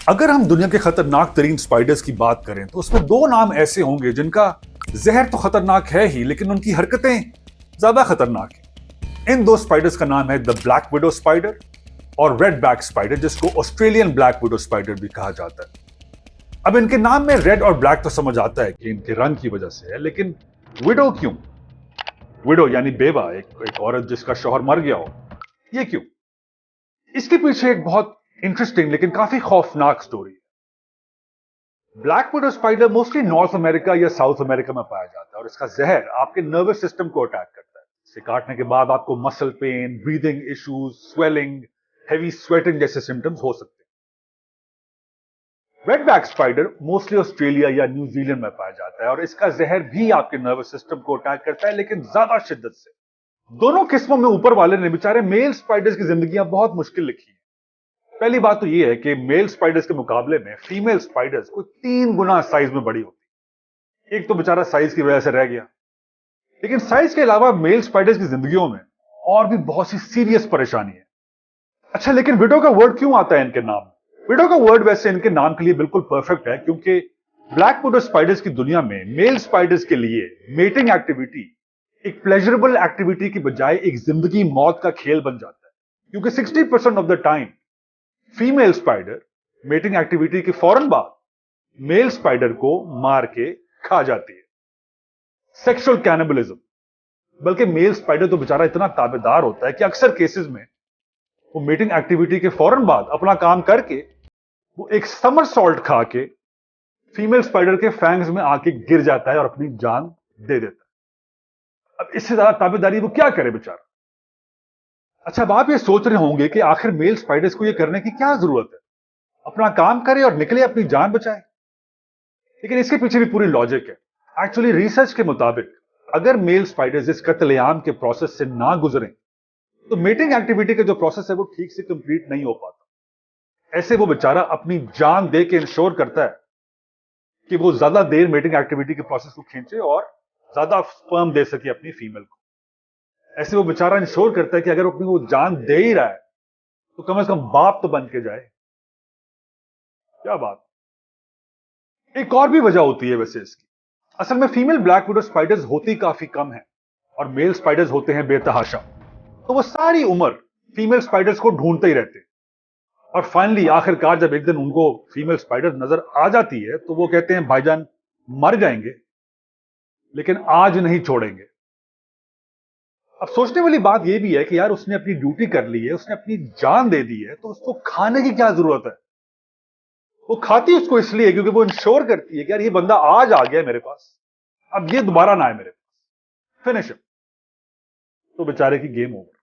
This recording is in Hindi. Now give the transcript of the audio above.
अगर हम दुनिया के खतरनाक तरीन स्पाइडर्स की बात करें तो उसमें दो नाम ऐसे होंगे जिनका जहर तो खतरनाक है ही, लेकिन उनकी हरकतें ज्यादा खतरनाक हैं। इन दो स्पाइडर्स का नाम है द ब्लैक विडो स्पाइडर और रेड बैक स्पाइडर, जिसको ऑस्ट्रेलियन ब्लैक विडो स्पाइडर भी कहा जाता है। अब इनके नाम में रेड और ब्लैक तो समझ आता है कि इनके रंग की वजह से है, लेकिन विडो क्यों? विडो यानी बेवा, एक औरत जिसका शौहर मर गया हो, ये क्यों? इसके पीछे एक बहुत इंटरेस्टिंग लेकिन काफी खौफनाक स्टोरी है। Black widow spider mostly north America या साउथ अमेरिका में पाया जाता है और इसका जहर आपके नर्वस सिस्टम को अटैक करता है। इसे काटने के बाद आपको muscle pain, breathing issues, swelling, heavy sweating जैसे सिम्टम्स हो सकते हैं। Red back spider mostly Australia या न्यूजीलैंड में पाया जाता है और इसका जहर भी आपके नर्वस सिस्टम को अटैक करता है, लेकिन ज्यादा शिद्दत से। दोनों किस्मों में ऊपर वाले ने बेचारे मेल स्पाइडर्स की जिंदगियां बहुत मुश्किल लिखी है। पहली बात तो यह है कि मेल स्पाइडर्स के मुकाबले में फीमेल स्पाइडर्स को 3 गुना साइज में बड़ी होती है। एक तो बेचारा साइज की वजह से रह गया, लेकिन साइज के अलावा मेल स्पाइडर्स की जिंदगियों में और भी बहुत सी सीरियस परेशानी है। अच्छा, लेकिन विडो का वर्ड क्यों आता है इनके नाम में? विडो का वर्ड वैसे इनके नाम के लिए बिल्कुल परफेक्ट है, क्योंकि ब्लैक विडो स्पाइडर्स की दुनिया में मेल स्पाइडर्स के लिए मेटिंग एक्टिविटी एक प्लेजरेबल एक्टिविटी की बजाय एक जिंदगी मौत का खेल बन जाता है, क्योंकि 60% of the time female spider mating activity के फौरन बाद मेल स्पाइडर को मार के खा जाती है। Sexual cannibalism. बल्कि मेल स्पाइडर तो बेचारा इतना ताबेदार होता है कि अक्सर केसेस में वो मेटिंग एक्टिविटी के फौरन बाद अपना काम करके वो एक समरसॉल्ट खा के फीमेल स्पाइडर के फैंग्स में आके गिर जाता है और अपनी जान दे देता है। अब इससे ज्यादा ताबेदारी वो क्या करे बेचारा? अच्छा, अब आप ये सोच रहे होंगे कि आखिर मेल स्पाइडर्स को ये करने की क्या जरूरत है? अपना काम करे और निकले, अपनी जान बचाए। लेकिन इसके पीछे भी पूरी लॉजिक है। एक्चुअली रिसर्च के मुताबिक अगर मेल स्पाइडर्स इस कत्लेआम के प्रोसेस से ना गुजरें तो मेटिंग एक्टिविटी का जो प्रोसेस है वो ठीक से कंप्लीट नहीं हो पाता। ऐसे वो बेचारा अपनी जान दे के इंश्योर करता है कि वो ज्यादा देर मेटिंग एक्टिविटी के प्रोसेस को खींचे और ज्यादा स्पर्म दे सके अपनी फीमेल को। ऐसे वो बेचारा इंश्योर करता है कि अगर वो अपनी वो जान दे ही रहा है तो कम से कम बाप तो बन के जाए। क्या बात। एक और भी वजह होती है वैसे इसकी। असल में फीमेल ब्लैक विडो स्पाइडर्स होती काफी कम है और मेल स्पाइडर्स होते हैं बेतहाशा। तो वो सारी उम्र फीमेल स्पाइडर्स को ढूंढते ही रहते हैं और फाइनली आखिरकार जब एक दिन उनको फीमेल स्पाइडर नजर आ जाती है तो वो कहते हैं भाईजान मर जाएंगे लेकिन आज नहीं छोड़ेंगे। अब सोचने वाली बात यह भी है कि यार उसने अपनी ड्यूटी कर ली है, उसने अपनी जान दे दी है, तो उसको खाने की क्या जरूरत है? वो खाती उसको इसलिए क्योंकि वो इंश्योर करती है कि यार ये बंदा आज आ गया मेरे पास, अब ये दोबारा ना आए मेरे पास, फिनिश। तो बेचारे की गेम ओवर।